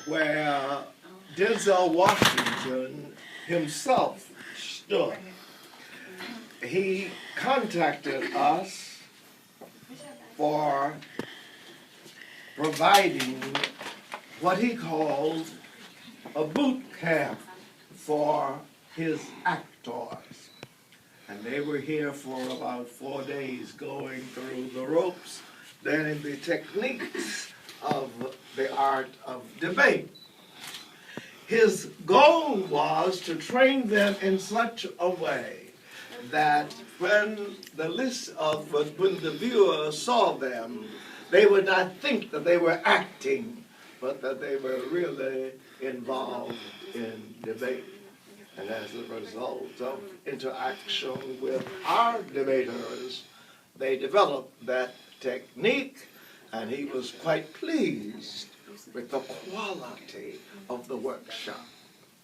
where Denzel Washington himself stood. He contacted us for providing what he called a boot camp for his actors. And they were here for about 4 days going through the ropes, learning the techniques of the art of debate. His goal was to train them in such a way that when the viewer saw them, they would not think that they were acting, but that they were really involved in debate. And as a result of interaction with our debaters, they developed that technique, and he was quite pleased with the quality of the workshop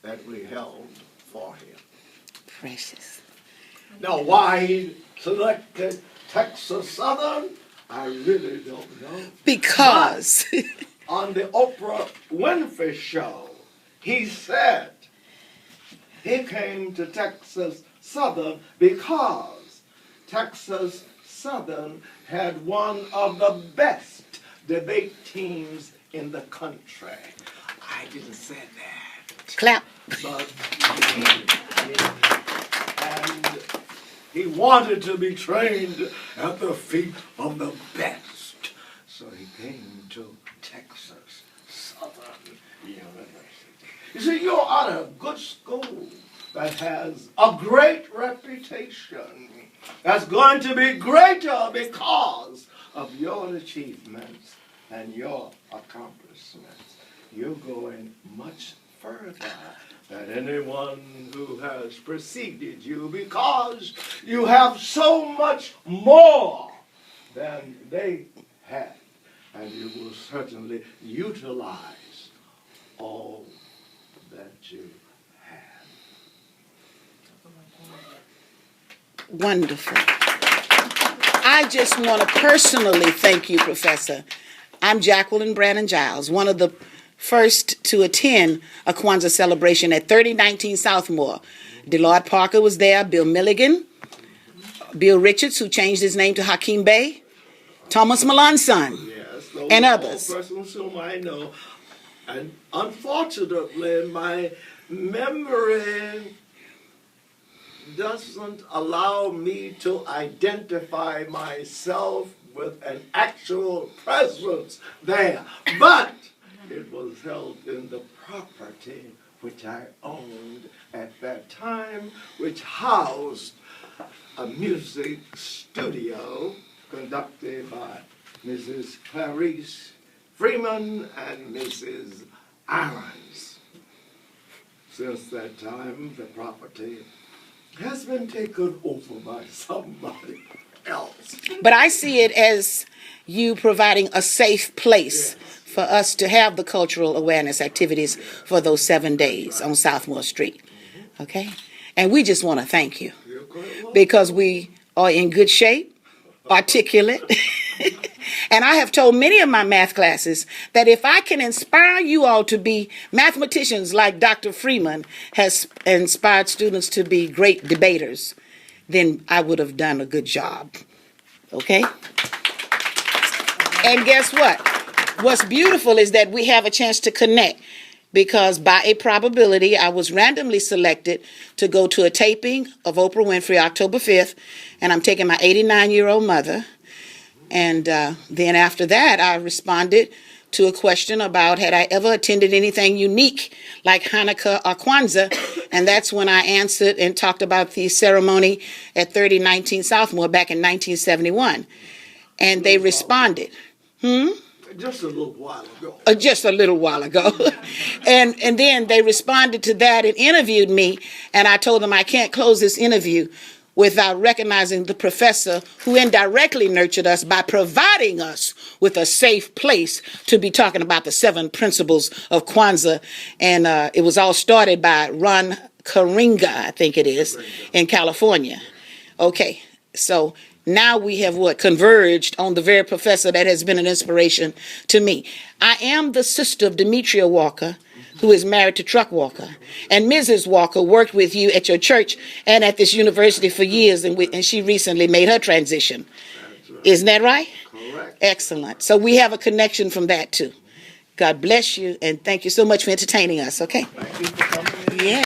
that we held for him. Precious. Now, why he selected Texas Southern, I really don't know. Because On the Oprah Winfrey Show, he said he came to Texas Southern because Texas Southern had one of the best debate teams in the country. I didn't say that. clap. But and he wanted to be trained at the feet of the best. So he came to Texas Southern University. You see, you're at a good school that has a great reputation, that's going to be greater because of your achievements and your accomplishments. You're going much further than anyone who has preceded you because you have so much more than they had, and you will certainly utilize all that you have. Wonderful. I just want to personally thank you, Professor. I'm Jacqueline Brannon Giles, one of the first to attend a Kwanzaa celebration at 3019 Southmore. Delord Parker was there, Bill Milligan, Bill Richards, who changed his name to Hakeem Bey, Thomas Milan's son, Yes, and all others. persons whom I know. And unfortunately, my memory doesn't allow me to identify myself with an actual presence there. But it was held in the property which I owned at that time, which housed a music studio conducted by Mrs. Clarice Freeman and Mrs. Irons. Since that time, the property has been taken over by somebody else. But I see it as you providing a safe place for us to have the cultural awareness activities for those 7 days on Southmore Street. Okay? And we just want to thank you because we are in good shape, articulate. And I have told many of my math classes that if I can inspire you all to be mathematicians like Dr. Freeman has inspired students to be great debaters, then I would have done a good job. Okay? And guess what? What's beautiful is that we have a chance to connect because by a probability, I was randomly selected to go to a taping of Oprah Winfrey October 5th, and I'm taking my 89-year-old mother. And then after that, I responded to a question about had I ever attended anything unique like Hanukkah or Kwanzaa, and that's when I answered and talked about the ceremony at 3019 Southmore back in 1971. And they responded. Just a little while ago. Just a little while ago. and then they responded to that and interviewed me, and I told them I can't close this interview without recognizing the professor who indirectly nurtured us by providing us with a safe place to be talking about the 7 principles of Kwanzaa. And it was all started by Ron Karinga, I think it is, in California. Okay, so Now we have converged on the very professor that has been an inspiration to me. I am the sister of Demetria Walker, who is married to Truck Walker. And Mrs. Walker worked with you at your church and at this university for years, and she recently made her transition. Right. Isn't that right? Correct. Excellent. So we have a connection from that too. God bless you, and thank you so much for entertaining us, okay? Thank you for coming.